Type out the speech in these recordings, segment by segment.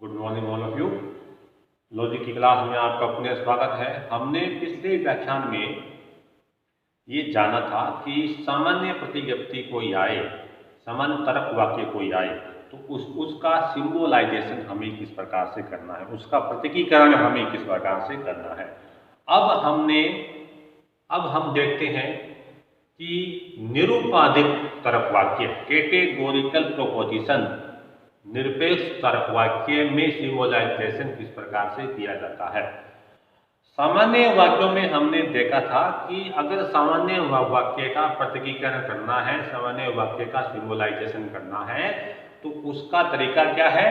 Good morning all of you. Logic की class में आपका पुनः स्वागत है। हमने पिछले व्याख्यान में ये जाना था कि सामान्य प्रतिज्ञप्ति कोई आए, सामान्य तर्क वाक्य कोई आए तो उसका सिंबोलाइजेशन हमें किस प्रकार से करना है, उसका प्रतीकीकरण हमें किस प्रकार से करना है। अब हम देखते हैं कि निरुपाधिक तर्क वाक्य, कैटेगोरिकल प्रोपोजिशन, निरपेक्ष तर्क वाक्य में सिंबोलाइजेशन किस प्रकार से किया जाता है। सामान्य वाक्यों में हमने देखा था कि अगर सामान्य वाक्य का प्रतीकीकरण करना है, सामान्य वाक्य का सिंबोलाइजेशन करना है तो उसका तरीका क्या है।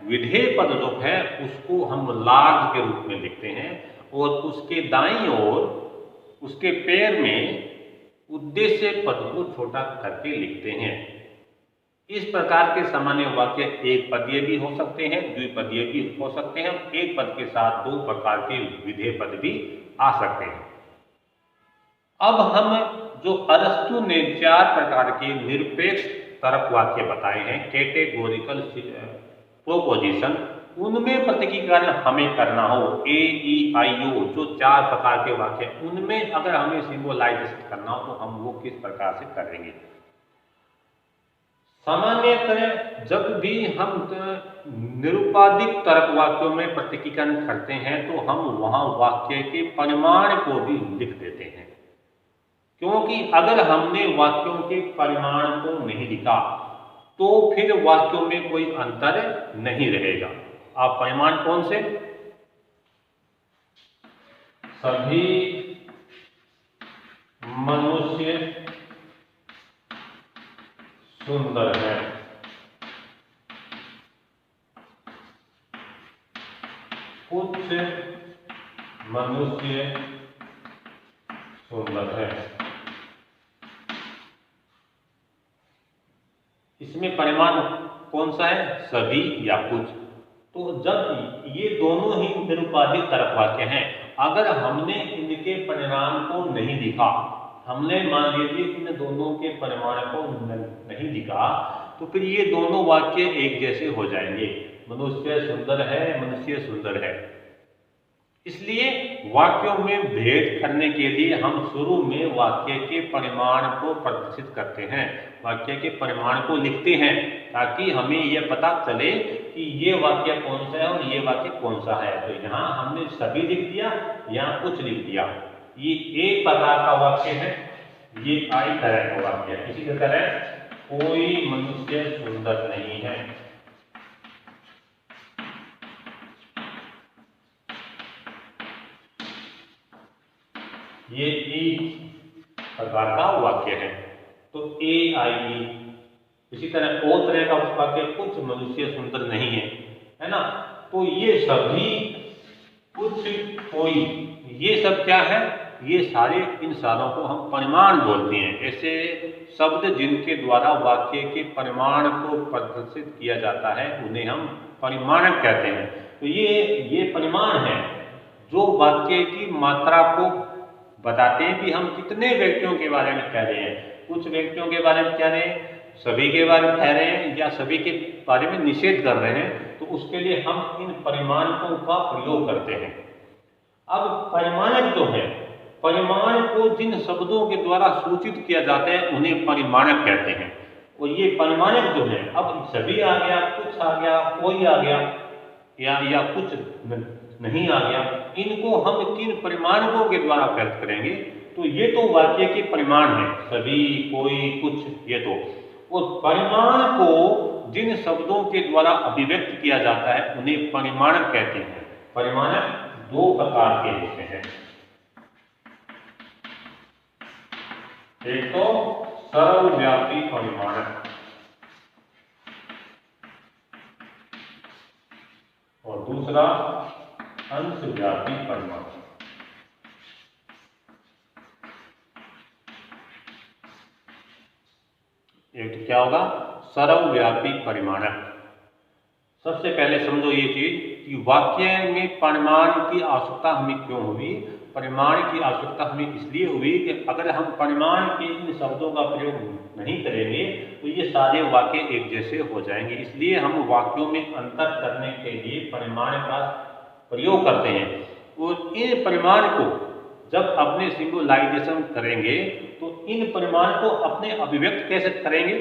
विधेय पद जो है उसको हम लार्ज के रूप में लिखते हैं और उसके दाईं ओर उसके पैर में उद्देश्य पद को छोटा करके लिखते हैं। इस प्रकार के सामान्य वाक्य एक पदीय भी हो सकते हैं, द्विपदीय भी हो सकते हैं, एक पद के साथ दो प्रकार के विधेय पद भी आ सकते हैं। अब हम जो अरस्तु ने 4 प्रकार के निरपेक्ष तर्क वाक्य बताए हैं, कैटेगोरिकल प्रोपोजिशन, उनमें प्रतीकीकरण हमें करना हो, ए ई आई ओ जो 4 प्रकार के वाक्य, उनमें अगर हमें सिंबोलाइजेशन करना हो तो हम वो किस प्रकार से करेंगे। सामान्यतः जब भी हम निरुपाधिक तर्क वाक्यों में प्रतीकीकरण करते हैं तो हम वहां वाक्य के परिमाण को भी लिख देते हैं, क्योंकि अगर हमने वाक्यों के परिमाण को नहीं लिखा तो फिर वाक्यों में कोई अंतर नहीं रहेगा। आप परिमाण कौन से, सभी मनुष्य सुंदर है, कुछ मनुष्य सुंदर है। इसमें परिमाण कौन सा है, सभी या कुछ। तो जब ये दोनों ही निरुपाधिक तर्क वाक्य हैं, अगर हमने इनके परिणाम को नहीं लिखा, हमने मान लीजिए इन दोनों के परिमाण को नहीं लिखा तो फिर ये दोनों वाक्य एक जैसे हो जाएंगे, मनुष्य सुंदर है, मनुष्य सुंदर है। इसलिए वाक्यों में भेद करने के लिए हम शुरू में वाक्य के परिमाण को प्रदर्शित करते हैं, वाक्य के परिमाण को लिखते हैं, ताकि हमें यह पता चले कि ये वाक्य कौन सा है और ये वाक्य कौन सा है। तो यहाँ हमने सभी लिख दिया, यहाँ कुछ लिख दिया। ये एक प्रकार का वाक्य है, ये आई तरह का वाक्य है। इसी तरह कोई मनुष्य सुंदर नहीं है, ये एक प्रकार का वाक्य है। तो ए आई ई। इसी तरह ओ तरह का वाक्य, कुछ मनुष्य सुंदर नहीं है ना। तो ये सभी, कुछ, कोई, ये सब क्या है, ये सारे, इन सारों को हम परिमाण बोलते हैं। ऐसे शब्द जिनके द्वारा वाक्य के परिमाण को प्रदर्शित किया जाता है उन्हें हम परिमाणक कहते हैं। तो ये परिमाण है जो वाक्य की मात्रा को बताते हैं कि हम कितने व्यक्तियों के बारे में कह रहे हैं। कुछ व्यक्तियों के बारे में कह रहे हैं, सभी के बारे में कह रहे हैं, या सभी के बारे में निषेध कर रहे हैं, तो उसके लिए हम इन परिमाणकों का प्रयोग करते हैं। अब परिमाणक जो है, परिमाण को जिन शब्दों के द्वारा सूचित किया जाता है उन्हें परिमाणक कहते हैं। और ये परिमाणक जो है, अब सभी आ गया, कुछ आ गया, कोई आ गया, या कुछ नहीं आ गया, इनको हम किन परिमाणकों के द्वारा व्यक्त करेंगे। तो ये तो वाक्य के परिमाण है, सभी, कोई, कुछ, ये तो। और परिमाण को जिन शब्दों के द्वारा अभिव्यक्त किया जाता है उन्हें परिमाणक कहते हैं। परिमाणक 2 प्रकार के होते हैं, एक तो सर्वव्यापी परिमाणक और दूसरा अंशव्यापी परिमाण। एक तो क्या होगा, सर्वव्यापी परिमाणक। सबसे पहले समझो ये चीज कि वाक्य में परिमाण की आवश्यकता हमें क्यों हुई। परिमाण की आवश्यकता हमें इसलिए हुई कि अगर हम परिमाण के इन शब्दों का प्रयोग नहीं करेंगे तो ये सारे वाक्य एक जैसे हो जाएंगे। इसलिए हम वाक्यों में अंतर करने के लिए परिमाण का प्रयोग करते हैं। और इन परिमाण को जब अपने सिंबलाइजेशन करेंगे तो इन परिमाण को अपने अभिव्यक्त कैसे करेंगे,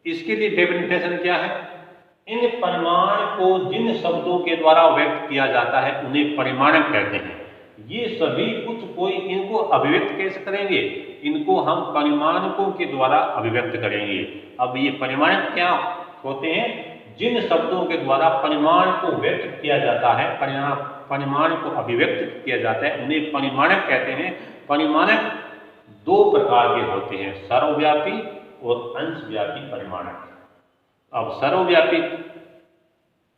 इसके लिए डेफिनेशन क्या है। इन परिमाण को जिन शब्दों के द्वारा व्यक्त किया जाता है उन्हें परिमाणक कहते हैं। ये सभी कुछ कोई इनको अभिव्यक्त कैसे करेंगे, इनको हम परिमाणकों के द्वारा अभिव्यक्त करेंगे। अब ये परिमाणक क्या होते हैं, जिन शब्दों के द्वारा परिमाण को व्यक्त किया जाता है, परिमाण को अभिव्यक्त किया जाता है, उन्हें परिमाणक कहते हैं। परिमाणक दो प्रकार के होते हैं, सर्वव्यापी और अंशव्यापी परिमाणक। अब सर्वव्यापी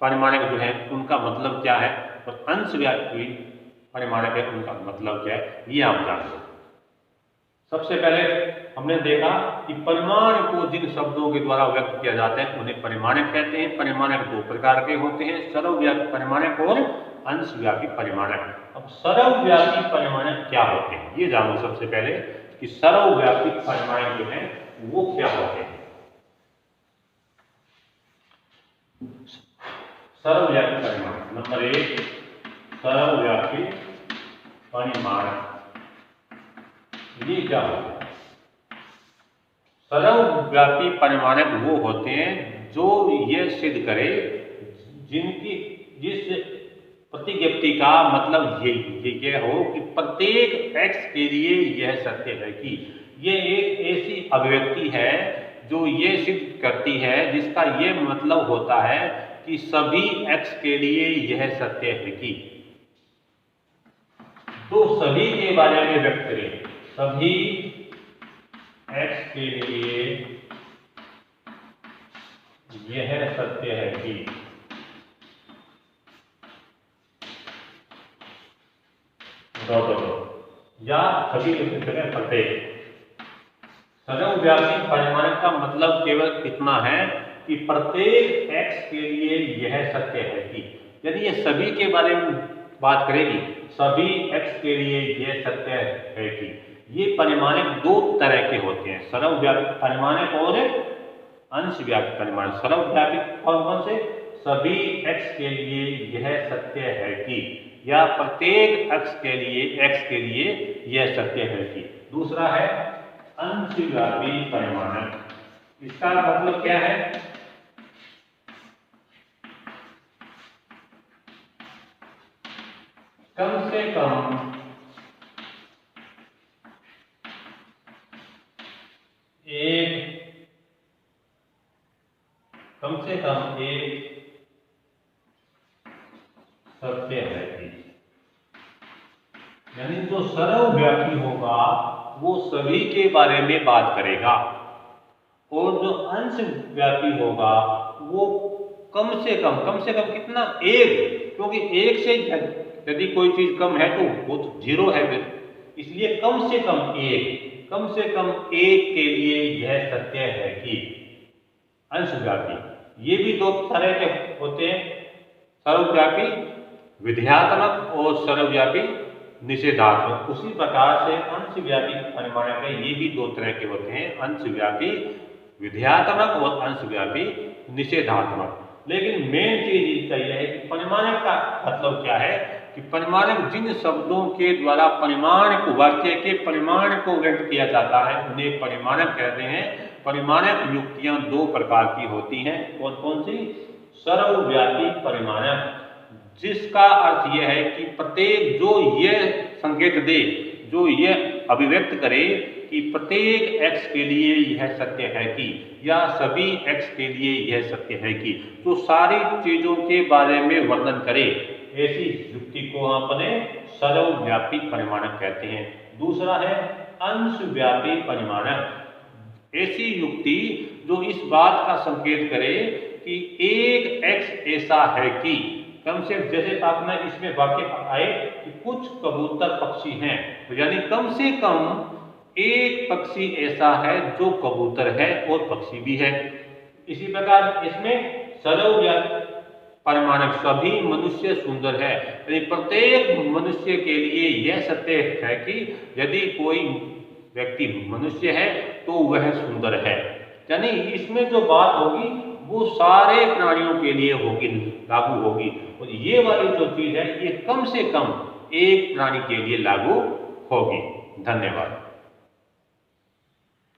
परिमाणक जो है उनका मतलब क्या है और अंशव्यापी परिमाणक है उनका मतलब क्या है, ये आप जान लो। सबसे पहले हमने देखा कि परिमाण को जिन शब्दों के द्वारा व्यक्त किया जाता है उन्हें परिमाणक कहते हैं। परिमाणक दो प्रकार के होते हैं, सर्वव्यापी परिमाणक और अंशव्यापी परिमाणक। अब सर्वव्यापी परिमाणक क्या होते हैं ये जानो सबसे पहले कि सर्वव्यापी परिमाणक जो है वो क्या होते हैं। सर्वव्यापी परिमाणक नंबर 1, सर्वव्यापी परिमाणक ये क्या होता है। सर्वव्यापी परिमाणक वो होते हैं जो ये सिद्ध करे जिस प्रतिज्ञप्ति का मतलब ये हो कि प्रत्येक x के लिए यह सत्य है कि ये एक ऐसी अभिव्यक्ति है जो ये सिद्ध करती है जिसका ये मतलब होता है कि सभी x के लिए यह सत्य है कि। तो सभी के बारे में व्यक्त करें, सभी x के लिए यह सत्य है कि। या सभी प्रत्येक। सर्वव्यापी परिमाणक का मतलब केवल इतना है कि प्रत्येक x के लिए यह सत्य है कि, यदि ये सभी के बारे में बात करेगी, सभी x के लिए यह सत्य है कि। ये परिमाणक दो तरह के होते हैं, सर्वव्यापी परिमाणक और अंशव्यापी परिमाणक। सर्वव्यापी कौन से, सभी x के लिए यह सत्य है कि, या प्रत्येक x के लिए यह सत्य है कि। दूसरा है अंशव्यापी परिमाणक। इसका मतलब क्या है, कम से कम एक सत्य है कि, यानी जो सर्वव्यापी होगा वो सभी के बारे में बात करेगा और जो अंशव्यापी होगा वो कम से कम कितना, एक, क्योंकि एक से यदि कोई चीज कम है तो वो तो जीरो है फिर, इसलिए कम से कम एक के लिए यह सत्य है कि। अंशव्यापी ये भी दो तरह के होते हैं, सर्वव्यापी विध्यात्मक और सर्वव्यापी निषेधात्मक। उसी प्रकार से अंशव्यापी परिमाणक है, ये भी दो तरह के होते हैं, अंशव्यापी विध्यात्मक और अंशव्यापी निषेधात्मक। लेकिन मेन चीज इसका यह है कि परिमाणक का मतलब क्या है कि परिमाणक जिन शब्दों के द्वारा परिमाण को, वाक्य के परिमाण को व्यक्त किया जाता है उन्हें परिमाणक कहते हैं। परिमाणक युक्तियां दो प्रकार की होती हैं, कौन कौन सी, सर्वव्यापी परिमाणक जिसका अर्थ यह है कि प्रत्येक जो यह संकेत दे, जो यह अभिव्यक्त करे कि प्रत्येक x के लिए यह सत्य है कि, या सभी x के लिए यह सत्य है कि, तो सारी चीजों के बारे में वर्णन करे, ऐसी युक्ति को अपने सर्वव्यापी परिमाणक कहते हैं। दूसरा है अंशव्यापी परिमाणक, ऐसी युक्ति जो इस बात का संकेत करे कि एक x ऐसा है कि, कम से जैसे आपने इसमें वाक्य आए कि कुछ कबूतर पक्षी हैं, तो यानी कम से कम एक पक्षी ऐसा है जो कबूतर है और पक्षी भी है। इसी प्रकार इसमें परमाणु सभी मनुष्य सुंदर है। यानी प्रत्येक मनुष्य के लिए यह सत्य है कि यदि कोई व्यक्ति मनुष्य है तो वह सुंदर है। यानी इसमें जो बात होगी वो सारे प्राणियों के लिए होगी, लागू होगी। और ये वाली जो चीज है ये कम से कम एक प्राणी के लिए लागू होगी। धन्यवाद।